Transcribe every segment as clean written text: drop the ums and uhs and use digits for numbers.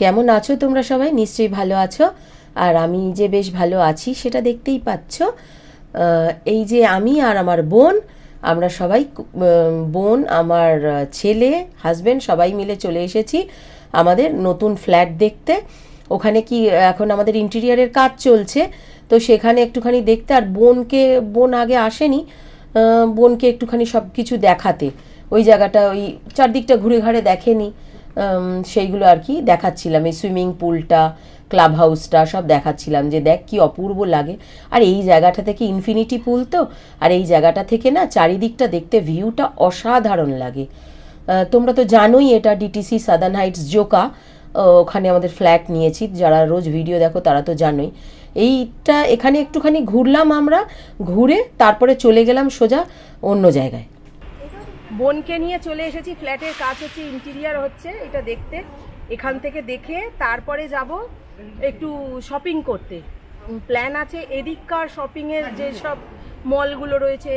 কেমন আছো তোমরা সবাই? নিশ্চয়ই ভালো আছো। আর আমি যে বেশ ভালো আছি সেটা দেখতেই পাচ্ছ। এই যে আমি আর আমার বোন, আমরা সবাই বোন, আমার ছেলে, হাজব্যান্ড সবাই মিলে চলে এসেছি আমাদের নতুন ফ্ল্যাট দেখতে। ওখানে কি এখন আমাদের ইন্টেরিয়ারের কাজ চলছে, তো সেখানে একটুখানি দেখতে। আর বোন আগে আসেনি, বোনকে একটুখানি সব কিছু দেখাতে, ওই জায়গাটা, ওই চারদিকটা ঘুরে ঘাড়ে দেখেনি, সেইগুলো আর কি দেখাচ্ছিলাম। এই সুইমিং পুলটা, ক্লাব হাউসটা সব দেখাচ্ছিলাম যে দেখ কি অপূর্ব লাগে। আর এই জায়গাটা থেকে ইনফিনিটি পুল তো, আর এই জায়গাটা থেকে না চারিদিকটা দেখতে ভিউটা অসাধারণ লাগে। তোমরা তো জানোই এটা ডিটিসি সাদার্ন হাইটস জোকা, ওখানে আমাদের ফ্ল্যাট নিয়েছি। যারা রোজ ভিডিও দেখো তারা তো জানোই। এইটা এখানে একটুখানি ঘুরলাম আমরা, ঘুরে তারপরে চলে গেলাম সোজা অন্য জায়গায়। বোনকে নিয়ে চলে এসেছি, ফ্ল্যাটের কাজ হচ্ছে, ইন্টেরিয়ার হচ্ছে, এটা দেখতে। এখান থেকে দেখে তারপরে যাব একটু শপিং করতে। প্ল্যান আছে এদিককার শপিংয়ের যেসব মলগুলো রয়েছে,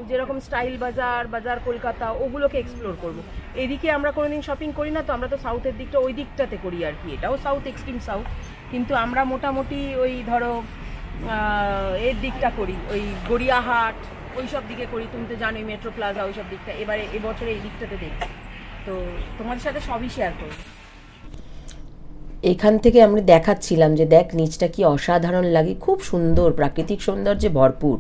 যেরকম স্টাইল বাজার কলকাতা, ওগুলোকে এক্সপ্লোর করব। এদিকে আমরা কোনোদিন শপিং করি না, তো আমরা তো সাউথের দিকটা ওই দিকটাতে করি আর কি। এটাও সাউথ, এক্সট্রিম সাউথ, কিন্তু আমরা মোটামুটি ওই ধরো এর দিকটা করি, ওই গড়িয়াহাট ওই সব দিকে করি। তুমি তো জানোই মেট্রো প্লাজা ওই সব দিকটা। এবারে এবছরে এই দিকটাতে দেখি, তো তোমাদের সাথে সবই শেয়ার করব। এখান থেকে আমরা দেখাচ্ছিলাম যে দেখ নিচটা কি অসাধারণ লাগে, খুব সুন্দর, প্রাকৃতিক সৌন্দর্যে ভরপুর।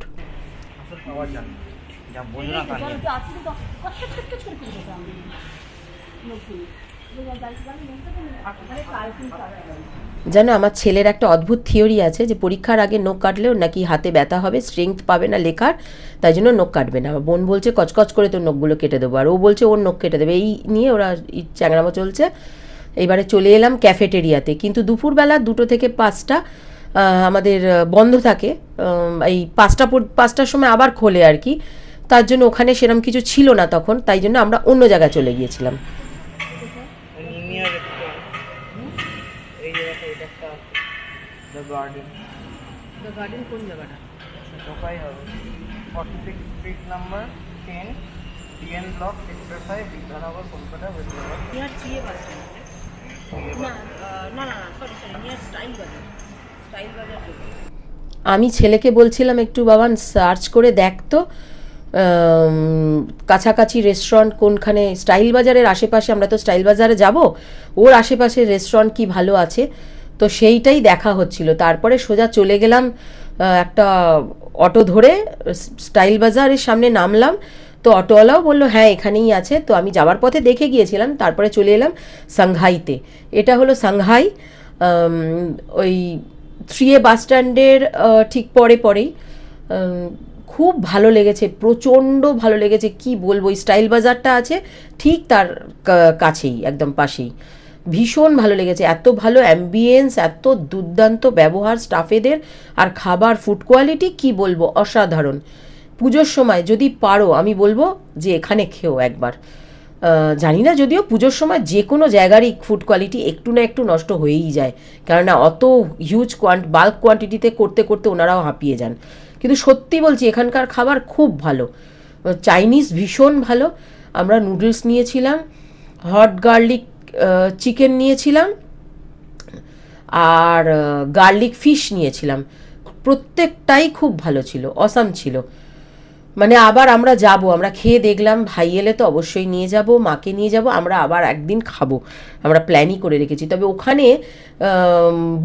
জানো, আমার ছেলের একটা অদ্ভুত থিওরি আছে যে পরীক্ষার আগে নখ কাটলেও নাকি হাতে ব্যথা হবে, স্ট্রেংথ পাবে না লেখার, তাই জন্য নখ কাটবে না। আমার বোন বলছে কচকচ করে তোর নখগুলো কেটে দেবো, আর ও বলছে ওর নখ কেটে দেবে। এই নিয়ে ওরা চ্যাংড়ামো চলছে। এইবারে চলে এলাম ক্যাফেটেরিয়াতে, কিন্তু দুপুরবেলা 2টো থেকে 5টা আমাদের বন্ধ থাকে। এই 5টার সময় আবার খোলে আর কি। তার জন্য ওখানে সেরকম কিছু ছিল না তখন, তাই জন্য আমরা অন্য জায়গায় চলে গিয়েছিলাম। কোন জায়গাটা? 46 street number 10, DN block, sector 5, Bidhannagar, Kolkata, West Bengal. Near চিয়ে বাস না, সরি, নিয়ার স্টাইল বাজার। আমি ছেলেকে বলছিলাম একটু বাবান সার্চ করে দেখতো কাছাকাছি রেস্টুরেন্ট কোনখানে, স্টাইল বাজারের আশেপাশে, আমরা তো স্টাইল বাজারে যাব, ওর আশেপাশে রেস্টুরেন্ট কি ভালো আছে, তো সেইটাই দেখা হচ্ছিল। তারপরে সোজা চলে গেলাম, একটা অটো ধরে স্টাইল বাজারের সামনে নামলাম। তো অটোওয়ালাও বললো হ্যাঁ এখানেই আছে। তো আমি যাওয়ার পথে দেখে গিয়েছিলাম, তারপরে চলে এলাম সাংহাইতে। এটা হলো সাংহাই, ওই 3A বাস স্ট্যান্ডের ঠিক পরেই। খুব ভালো লেগেছে, প্রচণ্ড ভালো লেগেছে, কি বলবো। স্টাইল বাজারটা আছে ঠিক তার কাছেই, একদম পাশেই। ভীষণ ভালো লেগেছে, এত ভালো অ্যাম্বিয়েন্স, এত দুর্দান্ত ব্যবহার স্টাফেদের, আর খাবার, ফুড কোয়ালিটি কি বলবো, অসাধারণ। পুজোর সময় যদি পারো আমি বলবো যে এখানে খেও একবার। জানি না, যদিও পুজোর সময় যে কোনো জায়গারই ফুড কোয়ালিটি একটু না একটু নষ্ট হয়েই যায়, কেননা অত হিউজ বাল্ক কোয়ান্টিটিতে করতে করতে ওনারাও হাঁপিয়ে যান। কিন্তু সত্যি বলছি এখানকার খাবার খুব ভালো। চাইনিজ ভীষণ ভালো। আমরা নুডলস নিয়েছিলাম, হট গার্লিক চিকেন নিয়েছিলাম, আর গার্লিক ফিশ নিয়েছিলাম। প্রত্যেকটাই খুব ভালো ছিল, অসাম ছিল। মানে আবার আমরা যাব, আমরা খেয়ে দেখলাম, ভাই এলে তো অবশ্যই নিয়ে যাব, মাকে নিয়ে যাব, আমরা আবার একদিন খাবো, আমরা প্ল্যানই করে রেখেছি। তবে ওখানে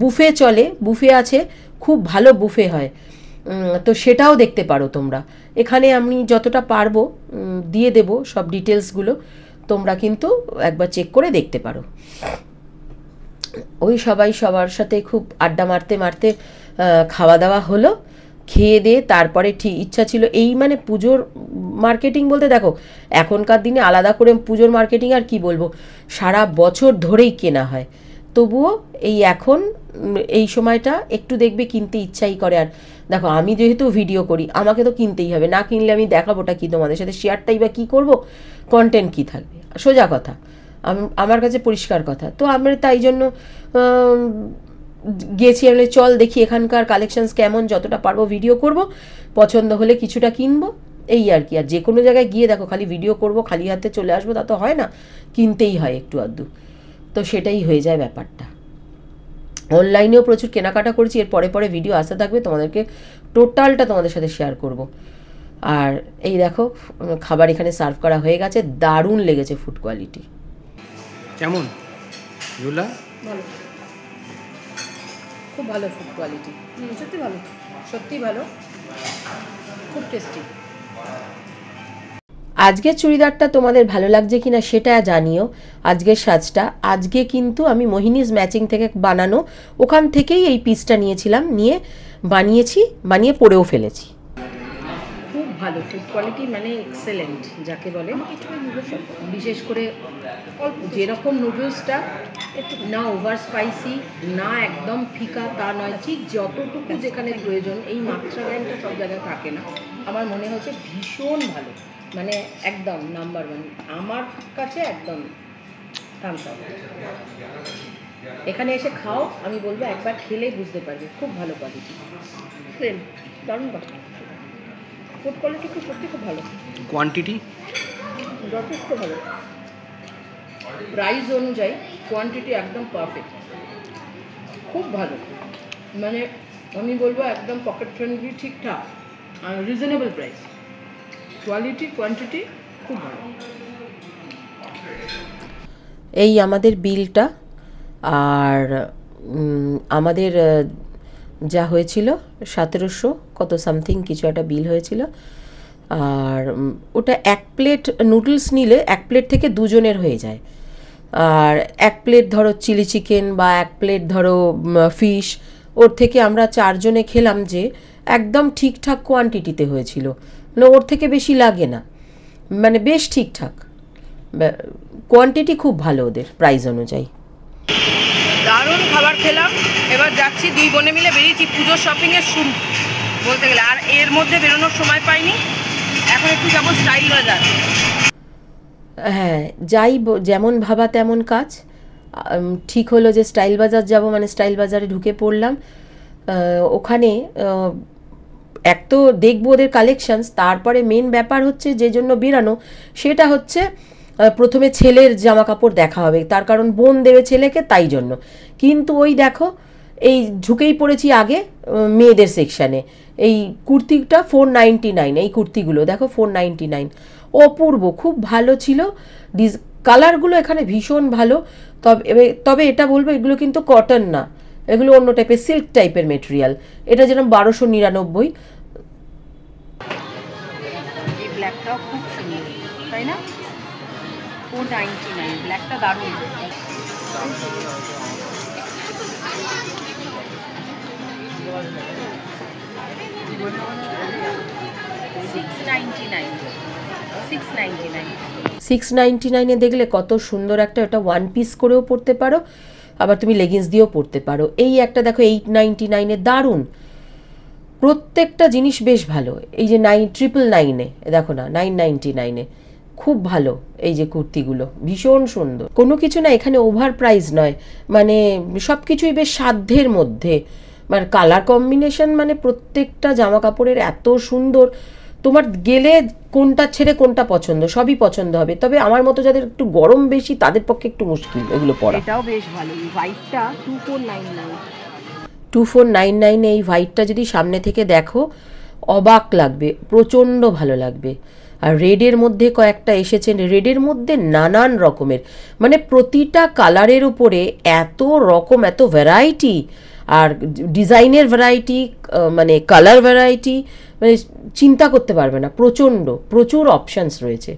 বুফে চলে, বুফে আছে, খুব ভালো বুফে হয়, তো সেটাও দেখতে পারো তোমরা। এখানে আমি যতটা পারবো দিয়ে দেব সব ডিটেলসগুলো, তোমরা কিন্তু একবার চেক করে দেখতে পারো। ওই সবাই সবার সাথে খুব আড্ডা মারতে মারতে খাওয়া দাওয়া হলো। খেয়ে দিয়ে তারপরে ঠিক ইচ্ছা ছিল, এই মানে পুজোর মার্কেটিং বলতে দেখো এখনকার দিনে আলাদা করে পুজোর মার্কেটিং আর কি বলবো, সারা বছর ধরেই কেনা হয়, তবুও এই এখন এই সময়টা একটু দেখবে কিনতে ইচ্ছাই করে। আর দেখো আমি যেহেতু ভিডিও করি, আমাকে তো কিনতেই হবে, না কিনলে আমি দেখাবোটা কি তোমাদের সাথে, শেয়ারটাই বা কী করবো, কন্টেন্ট কী থাকবে, সোজা কথা, আমার কাছে পরিষ্কার কথা। তো আমরা তাই জন্য গেছি, আমি চল দেখি এখানকার কালেকশনস কেমন, যতটা পারবো ভিডিও করব, পছন্দ হলে কিছুটা কিনবো, এই আর কি। আর যে কোনো জায়গায় গিয়ে দেখো খালি ভিডিও করব, খালি হাতে চলে আসবো, তা তো হয় না, কিনতেই হয় একটু আধটু, তো সেটাই হয়ে যায় ব্যাপারটা। অনলাইনেও প্রচুর কেনাকাটা করেছি, এর পরে পরে ভিডিও আসতে থাকবে, তোমাদেরকে টোটালটা তোমাদের সাথে শেয়ার করব। আর এই দেখো খাবার এখানে সার্ভ করা হয়ে গেছে, দারুণ লেগেছে ফুড কোয়ালিটি। কেমন জুলা? ভালো, খুব ভালো ফুড কোয়ালিটি, সত্যি ভালো, সত্যি ভালো, খুব টেস্টি। আজকের চুড়িদারটা তোমাদের ভালো লাগছে কিনা সেটা জানিও। আজকের সাজটা আজকে কিন্তু আমি মোহিনীজ ম্যাচিং থেকে বানানো, ওখান থেকেই এই পিসটা নিয়েছিলাম, নিয়ে বানিয়ে পরেও ফেলেছি। খুব ভালো ফুড কোয়ালিটি, মানে এক্সেলেন্ট যাকে বলে। বিশেষ করে যেরকম নুডলসটা না ওভার স্পাইসি না একদম ফিকা তা নয়, ঠিক যতটুকু যেখানে প্রয়োজন, এই মাত্রা জ্ঞানটা সব জায়গায় থাকে না। আমার মনে হচ্ছে ভীষণ ভালো, মানে একদম নাম্বার ওয়ান আমার কাছে, একদম থামস আপ। এখানে এসে খাও, আমি বলবো একবার খেলে বুঝতে পারবে, খুব ভালো কোয়ালিটি, সেম দারুণ কথা। ফুড কোয়ালিটি খুব সত্যি খুব ভালো, কোয়ান্টিটি যথেষ্ট ভালো, প্রাইস অনুযায়ী কোয়ান্টিটি একদম পারফেক্ট, খুব ভালো। মানে আমি বলবো একদম পকেট ফ্রেন্ডলি, ঠিকঠাক আর রিজনেবল প্রাইস, কোয়ালিটি কোয়ান্টিটি খুব ভালো। এই আমাদের বিলটা, আর আমাদের যা হয়েছিল 1700 কত সামথিং কিছু একটা বিল হয়েছিল। আর ওটা এক প্লেট নুডলস নিলে এক প্লেট থেকে দুজনের হয়ে যায়, আর এক প্লেট ধরো চিলি চিকেন বা এক প্লেট ধরো ফিশ, ওর থেকে আমরা 4 জনে খেলাম, যে একদম ঠিকঠাক কোয়ান্টিটিতে হয়েছিল, মানে ওর থেকে বেশি লাগে না, মানে বেশ ঠিকঠাক কোয়ান্টিটি, খুব ভালো ওদের প্রাইস অনুযায়ী। দারুণ খাবার খেলাম। এবার যাচ্ছি, 2 বোনে মিলে বেরিয়েছি পুজোর শপিংয়ের শুরু বলতে গেলে, আর এর মধ্যে বেরোনোর সময় পাইনি। এখন একটু যাবো স্টাইল বাজার। হ্যাঁ, যাই যেমন ভাবা তেমন কাজ। ঠিক হলো যে স্টাইল বাজার যাব, মানে স্টাইল বাজারে ঢুকে পড়লাম। ওখানে এক তো দেখবো ওদের কালেকশানস, তারপরে মেন ব্যাপার হচ্ছে যে জন্য বেরানো, সেটা হচ্ছে প্রথমে ছেলের জামা কাপড় দেখা হবে, তার কারণ বোন দেবে ছেলেকে, তাই জন্য। কিন্তু ওই দেখো এই ঢুকেই পড়েছি আগে মেয়েদের সেকশানে। এই কুর্তিটা 499, এই কুর্তিগুলো দেখো 499, অপূর্ব, খুব ভালো ছিল। কালারগুলো এখানে ভীষণ ভালো। তবে এটা বলবো এগুলো কিন্তু কটন না, এগুলো অন্য টাইপের সিল্ক টাইপের মেটেরিয়াল। এটা যেরকম 1299। এই ব্ল্যাকটাও খুব সুন্দর, তাই না? 499, ব্ল্যাকটা দারুণ। 699 দেখলে কত সুন্দর একটা, ওটা ওয়ান পিস করেও পরতে পারো, আবার তুমি লেগিংস দিয়েও পরতে পারো। এই একটা দেখো 899, দারুণ, প্রত্যেকটা জিনিস বেশ ভালো। এই যে 999 দেখো না, 999 খুব ভালো। এই যে কুর্তিগুলো ভীষণ সুন্দর, কোনো কিছু না এখানে ওভার প্রাইস নয়, মানে সব কিছুই বেশ সাধ্যের মধ্যে। মানে কালার কম্বিনেশন, মানে প্রত্যেকটা জামা কাপড়ের এত সুন্দর, তোমার গেলে কোনটা ছেড়ে কোনটা পছন্দ, সবই পছন্দ হবে। তবে আমার মতো যাদের একটু গরম বেশি, তাদের পক্ষে একটু মুশকিল এগুলো পরা। এটাও বেশ ভালো, হোয়াইটটা 2499। 2499 এই হোয়াইটটা যদি সামনে থেকে দেখো অবাক লাগবে, প্রচণ্ড ভালো লাগবে। আর রেডের মধ্যে কয়েকটা এসেছে, রেডের মধ্যে নানান রকমের, মানে প্রতিটা কালারের উপরে এত রকম, এত ভ্যারাইটি, আর ডিজাইনের ভ্যারাইটি, মানে কালার ভ্যারাইটি, মানে চিন্তা করতে পারবে না, প্রচুর অপশানস রয়েছে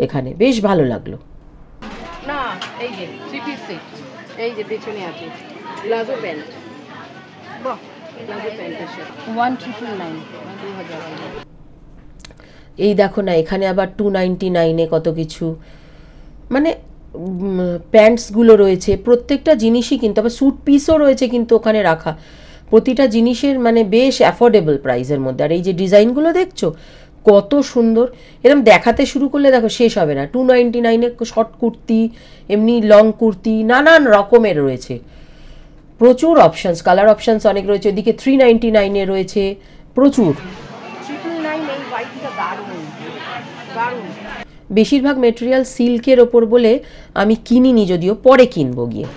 এখানে, বেশ ভালো লাগলো। না এই যে 3 পিস সেট, এই যে পেছনে আছে প্লাজো প্যান্ট, বাহ প্লাজো প্যান্টের সাথে 1999, 2000। এই দেখো না, এখানে আবার 299 কত কিছু, মানে প্যান্টসগুলো রয়েছে, প্রত্যেকটা জিনিসই কিন্তু, আবার স্যুট পিসও রয়েছে কিন্তু ওখানে রাখা, প্রতিটা জিনিসের মানে বেশ অ্যাফোর্ডেবল প্রাইসের মধ্যে। আর এই যে ডিজাইনগুলো দেখছো কত সুন্দর, এরকম দেখাতে শুরু করলে দেখো শেষ হবে না। 299 শর্ট কুর্তি, এমনি লং কুর্তি, নানান রকমের রয়েছে, প্রচুর অপশানস, কালার অপশানস অনেক রয়েছে। ওদিকে 399 রয়েছে প্রচুর। 999 এই হোয়াইটটা দারুণ দারুণ। বেশিরভাগ মেটেরিয়াল সিল্কের ওপর বলে আমি কিনিনি, যদিও পরে কিনবো গিয়ে।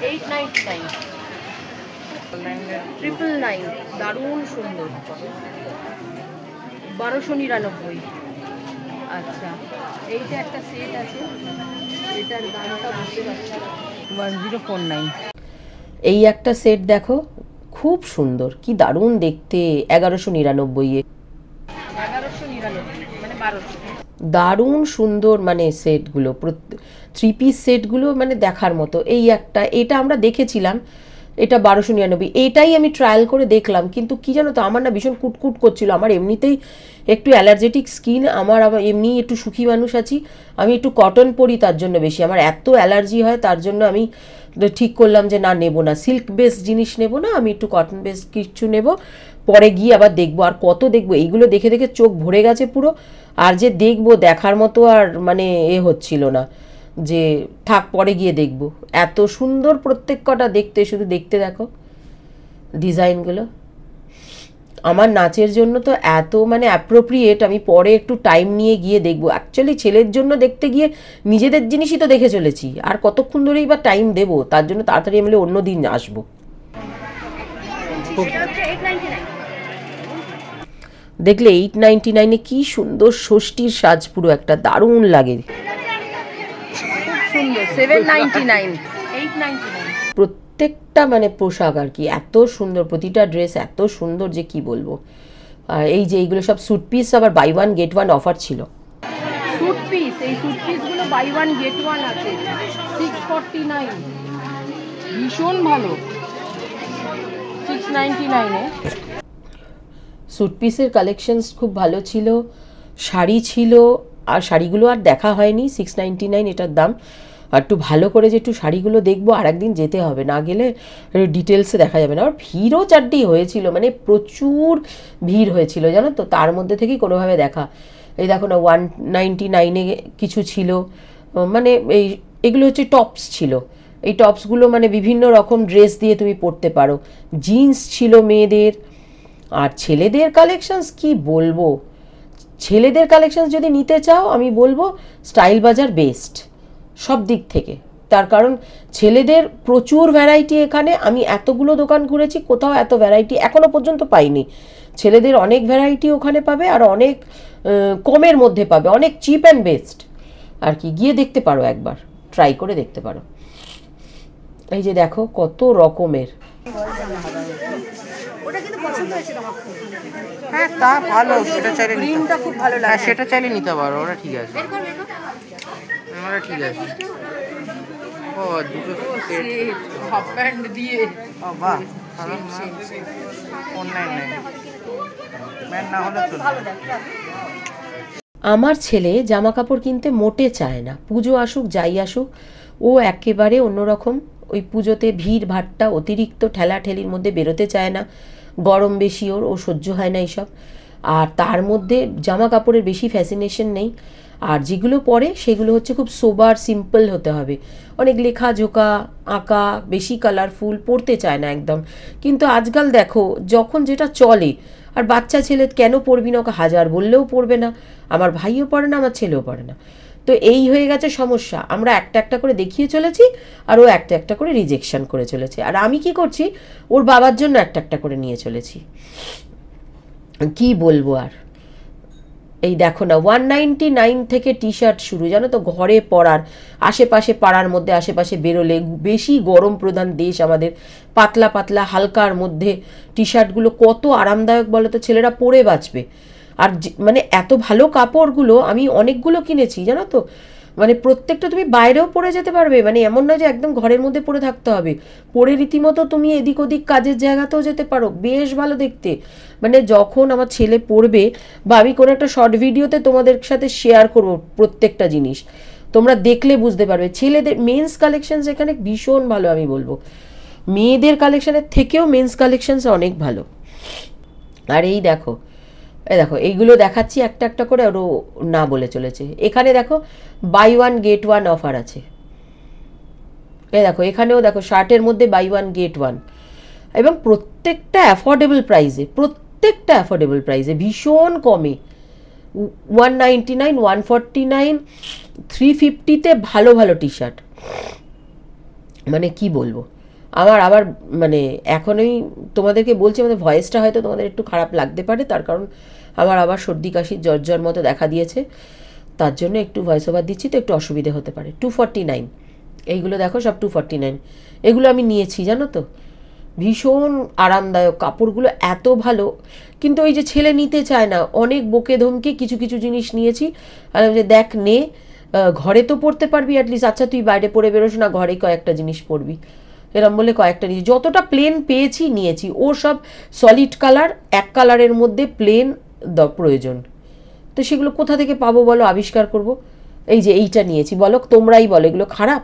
899 999 দারুণ সুন্দর 1299। আচ্ছা এইটা একটা সেট আছে, এটার দামটা বুঝতে পারছি 1049। এই একটা সেট দেখো, খুব সুন্দর, কি দারুণ দেখতে, 1199-এ। 1199 মানে 1200। দারুণ সুন্দর, মানে সেটগুলো, 3 পিস সেটগুলো মানে দেখার মতো। এই একটা, এটা আমরা দেখেছিলাম, এটা 1299। এইটাই আমি ট্রায়াল করে দেখলাম, কিন্তু কি জানো তো, আমার না ভীষণ কুটকুট করছিল। আমার এমনিতেই একটু অ্যালার্জেটিক স্কিন, আমার আবার এমনি একটু সুখী মানুষ আছি, আমি একটু কটন পরি, তার জন্য বেশি আমার এত অ্যালার্জি হয়, তার জন্য আমি ঠিক করলাম যে না, নেব না, সিল্ক বেসড জিনিস নেব না, আমি একটু কটন বেসড কিছু নেব, পরে গিয়ে আবার দেখবো। আর কত দেখবো, এইগুলো দেখে দেখে চোখ ভরে গেছে পুরো। আর যে দেখবো, দেখার মতো আর মানে হচ্ছিল না, যে থাক পরে গিয়ে দেখব। এত সুন্দর প্রত্যেক কটা দেখতে, শুধু দেখতে দেখো ডিজাইনগুলো। আমার নাচের জন্য তো এত মানে অ্যাপ্রোপ্রিয়েট, আমি পরে একটু টাইম নিয়ে গিয়ে দেখব। অ্যাকচুয়ালি ছেলের জন্য দেখতে গিয়ে নিজেদের জিনিসই তো দেখে চলেছি, আর কতক্ষণ ধরেই বা টাইম দেবো, তার জন্য তাড়াতাড়ি আমি অন্য দিন আসবো। দেখলে 899-এ কি সুন্দর ষষ্ঠীর সাজ, পুরো একটা দারুণ লাগে। সুন্দর 799 899। প্রত্যেকটা মানে পোশাক আর কি এত সুন্দর, প্রতিটা ড্রেস এত সুন্দর যে কি বলবো। আর এই যে এইগুলো সব স্যুট পিস, আবার buy one get one offer ছিল। স্যুট পিস, এই স্যুট পিসগুলো বাই ওয়ান গেট ওয়ান আছে 649, ভীষণ ভালো। 699-এ স্যুট পিসের কালেকশনস খুব ভালো ছিল, শাড়ি ছিল, আর শাড়িগুলো আর দেখা হয়নি। 699 এটার দাম। আর একটু ভালো করে যে একটু শাড়িগুলো দেখবো, আর একদিন যেতে হবে, না গেলে ডিটেলসে দেখা যাবে না। আর ভিড়ও চারটি হয়েছিল, মানে প্রচুর ভিড় হয়েছিল জানো তো, তার মধ্যে থেকেই কোনোভাবে দেখা। এই দেখো না, 199-এ কিছু ছিল, মানে এগুলো হচ্ছে টপস ছিল। এই টপসগুলো মানে বিভিন্ন রকম ড্রেস দিয়ে তুমি পরতে পারো। জিন্স ছিল মেয়েদের। আর ছেলেদের কালেকশনস কি বলবো, ছেলেদের কালেকশনস যদি নিতে চাও, আমি বলবো স্টাইল বাজার বেস্ট সব দিক থেকে। তার কারণ ছেলেদের প্রচুর ভ্যারাইটি এখানে, আমি এতগুলো দোকান ঘুরেছি, কোথাও এত ভ্যারাইটি এখনো পর্যন্ত পাইনি। ছেলেদের অনেক ভ্যারাইটি ওখানে পাবে, আর অনেক কমের মধ্যে পাবে, অনেক চিপ অ্যান্ড বেস্ট আর কি। গিয়ে দেখতে পারো, একবার ট্রাই করে দেখতে পারো। এই যে দেখো কত রকমের। ওটা কিন্তু পছন্দ হয়েছে তোমার খুব। হ্যাঁ তা ভালো, সেটা চাইলে প্রিন্টটা খুব ভালো হ্যাঁ লাগে। সেটা চাইলে নিতে পারো, ওটা ঠিক আছে, ওটা ঠিক আছে। ও দুটো সেট হাফ প্যান্ট দিয়ে। ও বাহ, 499 ম্যান না হলে তো আমার ছেলে জামা কাপড় কিনতে মোটে চায় না, পুজো আসুক যাই আসুক, ও একেবারে অন্যরকম। ওই পুজোতে ভিড় ভাট্টা, অতিরিক্ত ঠেলাঠেলির মধ্যে বেরোতে চায় না, গরম বেশি, ও সহ্য হয় না এইসব। আর তার মধ্যে জামা কাপড়ের বেশি ফ্যাসিনেশন নেই, আর যেগুলো পরে সেগুলো হচ্ছে খুব সোবার সিম্পল হতে হবে, অনেক লেখা ঝোঁকা আঁকা, বেশি কালারফুল পরতে চায় না একদম। কিন্তু আজকাল দেখো যখন যেটা চলে, আর বাচ্চা ছেলে কেন পরবি না, ওকে হাজার বললেও পরবে না। আমার ভাইও পড়ে না, আমার ছেলেও পড়ে না। তো এই হয়ে গেছে সমস্যা, আমরা একটা একটা করে দেখিয়ে চলেছি, আর ও একটা একটা করে রিজেকশন করে চলেছে। আর আমি কি করছি, ওর বাবার জন্য একটা একটা করে নিয়ে চলেছি। কি বলবো আর। এই দেখো না, 199 থেকে টি শার্ট শুরু, জানো তো, ঘরে পরার, আশেপাশে পাড়ার মধ্যে আশেপাশে বেরোলে, বেশি গরম প্রধান দেশ আমাদের, পাতলা পাতলা হালকার মধ্যে টি শার্টগুলো কত আরামদায়ক বলো তো, ছেলেরা পরে বাঁচবে। আর মানে এত ভালো কাপড়গুলো আমি অনেকগুলো কিনেছি জানো তো, মানে প্রত্যেকটা তুমি বাইরেও পরে যেতে পারবে, মানে এমন না যে একদম ঘরের মধ্যে পরে থাকতে হবে, পরে রীতিমতো তুমি এদিক ওদিক কাজের জায়গাতেও যেতে পারো, বেশ ভালো দেখতে। মানে যখন আমার ছেলে পড়বে, বা আমি কোনো একটা শর্ট ভিডিওতে তোমাদের সাথে শেয়ার করবো প্রত্যেকটা জিনিস, তোমরা দেখলে বুঝতে পারবে। ছেলেদের মেন্স কালেকশনস এখানে ভীষণ ভালো, আমি বলবো মেয়েদের কালেকশনের থেকেও মেন্স কালেকশনস অনেক ভালো। আর এই দেখো, দেখো এইগুলো দেখাচ্ছি একটা একটা করে, আরও না বলে চলেছে। এখানে দেখো buy one get one offer আছে। দেখো এখানেও দেখো শার্টের মধ্যে বাই ওয়ান গেট ওয়ান, এবং প্রত্যেকটা অ্যাফোর্ডেবল প্রাইসে, প্রত্যেকটা অ্যাফোর্ডেবল প্রাইসে, ভীষণ কমে। 199, 149, 350-তে ভালো ভালো টি শার্ট, মানে কি বলবো। আমার আবার মানে এখনই তোমাদেরকে বলছি, আমাদের ভয়েসটা হয়তো তোমাদের একটু খারাপ লাগতে পারে, তার কারণ আমার আবার সর্দি কাশি জ্বর মতো দেখা দিয়েছে, তার জন্য একটু ভয়েস ওভার দিচ্ছি, তো একটু অসুবিধে হতে পারে। 249 এইগুলো দেখো, সব 249। এগুলো আমি নিয়েছি জানো তো, ভীষণ আরামদায়ক, কাপড়গুলো এত ভালো। কিন্তু ওই যে ছেলে নিতে চায় না, অনেক বকে ধমকে কিছু কিছু জিনিস নিয়েছি, আর আমি যে দেখ নে, ঘরে তো পরতে পারবি অ্যাটলিস্ট, আচ্ছা তুই বাইরে পরে বেরোস না, ঘরে কয়েকটা জিনিস পরবি, এরম বলে কয়েকটা নিয়েছি। যতটা প্লেন পেয়েছি নিয়েছি, ও সব সলিড কালার, এক কালারের মধ্যে প্লেন প্রয়োজন, তো সেগুলো কোথা থেকে পাবো বলো, আবিষ্কার করব। এই যে এইটা নিয়েছি, বলো তোমরাই বলো এগুলো খারাপ?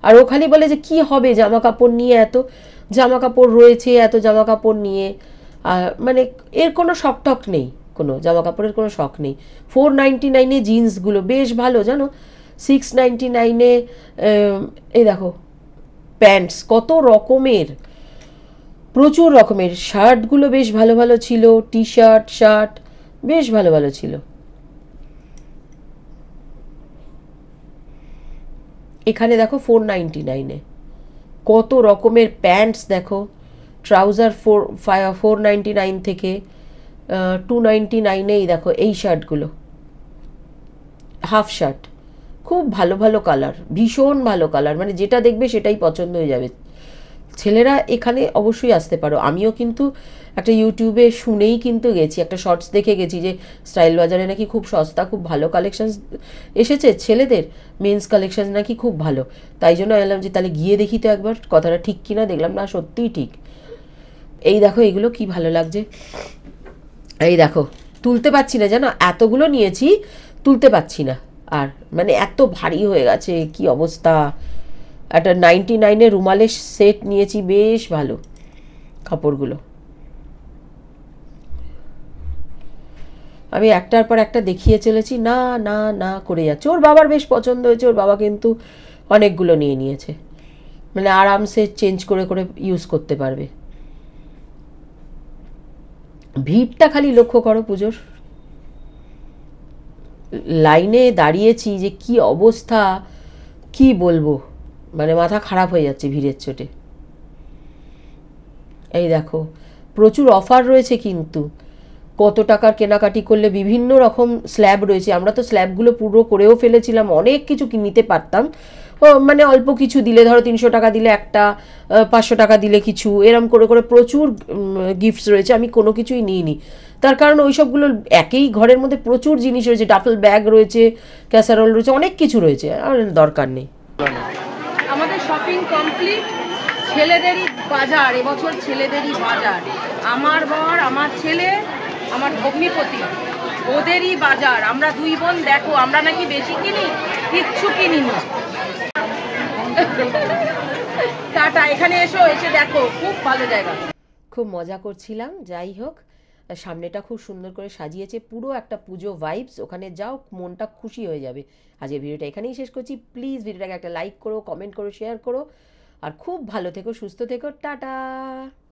আর ও খালি বলে যে কি হবে জামা কাপড় নিয়ে, এত জামা কাপড় রয়েছে, এত জামা কাপড় নিয়ে, মানে এর কোনো শখ টক নেই, কোনো জামা কাপড়ের কোনো শখ নেই। 499-এ জিন্সগুলো বেশ ভালো জানো, 699-এ এই দেখো প্যান্টস, কত রকমের, প্রচুর রকমের শার্টগুলো বেশ ভালো ভালো ছিল, টি শার্ট বেশ ভালো ভালো ছিল। এখানে দেখো 499-এ কত রকমের প্যান্টস, দেখো ট্রাউজার 499 থেকে 299-এই দেখো এই শার্টগুলো, হাফ শার্ট, খুব ভালো ভালো কালার, ভীষণ ভালো কালার, মানে যেটা দেখবে সেটাই পছন্দ হয়ে যাবে। ছেলেরা এখানে অবশ্যই আসতে পারো। আমিও কিন্তু একটা ইউটিউবে শুনেই কিন্তু গেছি, একটা শর্টস দেখে গেছি যে স্টাইল বাজারে নাকি খুব সস্তা, খুব ভালো কালেকশন এসেছে ছেলেদের, মেন্স কালেকশন নাকি খুব ভালো। তাই জন্য এলাম যে তাহলে গিয়ে দেখি তো একবার কথাটা ঠিক কিনা, দেখলাম না সত্যিই ঠিক। এই দেখো এগুলো কি ভালো লাগছে, এই দেখো তুলতে পারছি না জানো, এতগুলো নিয়েছি তুলতে পারছি না আর, মানে এত ভারী হয়ে গেছে, কি অবস্থা। একটা 99-এর রুমালের সেট নিয়েছি, বেশ ভালো কাপড়গুলো। আমি একটার পর একটা দেখিয়ে চলেছি, না না না করে যাচ্ছে। ওর বাবার বেশ পছন্দ হয়েছে, ওর বাবা কিন্তু অনেকগুলো নিয়ে নিয়েছে, মানে আরামসে চেঞ্জ করে করে ইউজ করতে পারবে। ভিড়টা খালি লক্ষ্য করো পুজোর, লাইনে দাঁড়িয়েছি যে কি অবস্থা, কি বলবো, মানে মাথা খারাপ হয়ে যাচ্ছে ভিড়ের চোটে। এই দেখো প্রচুর অফার রয়েছে, কিন্তু কত টাকার কেনাকাটি করলে বিভিন্ন রকম স্ল্যাব রয়েছে। আমরা তো স্ল্যাবগুলো পুরো করেও ফেলেছিলাম, অনেক কিছু নিতে পারতাম, মানে অল্প কিছু দিলে, ধরো 300 টাকা দিলে একটা, 500 টাকা দিলে কিছু, এরম করে করে প্রচুর গিফটস রয়েছে। আমি কোনো কিছুই নিইনি, তার কারণ ওই সবগুলো একই ঘরের মধ্যে প্রচুর জিনিস রয়েছে, ডাফেল ব্যাগ রয়েছে, ক্যাসারোল রয়েছে, অনেক কিছু রয়েছে, আর দরকার নেই। আমাদের শপিং কমপ্লিট। ছেলেদেরই বাজার, এবছর ছেলেদেরই বাজার। আমার বর, আমার ছেলে, আমার ভগ্নিপতি, ওদেরই বাজার। আমরা দুই বোন দেখো, আমরা নাকি বেশি কিনি, কিচ্ছু কিনি না। টাটা, এখানে এসো, এসে দেখো, খুব ভালো জায়গা। খুব মজা করছিলাম। যাই হোক, সামনেটা খুব সুন্দর করে সাজিয়েছে, পুরো একটা পুজো ভাইবস, ওখানে যাও মনটা খুশি হয়ে যাবে। আজকে ভিডিওটা এখানেই শেষ করছি। প্লিজ ভিডিওটাকে একটা লাইক করো, কমেন্ট করো, শেয়ার করো, আর খুব ভালো থেকো, সুস্থ থেকো, টাটা।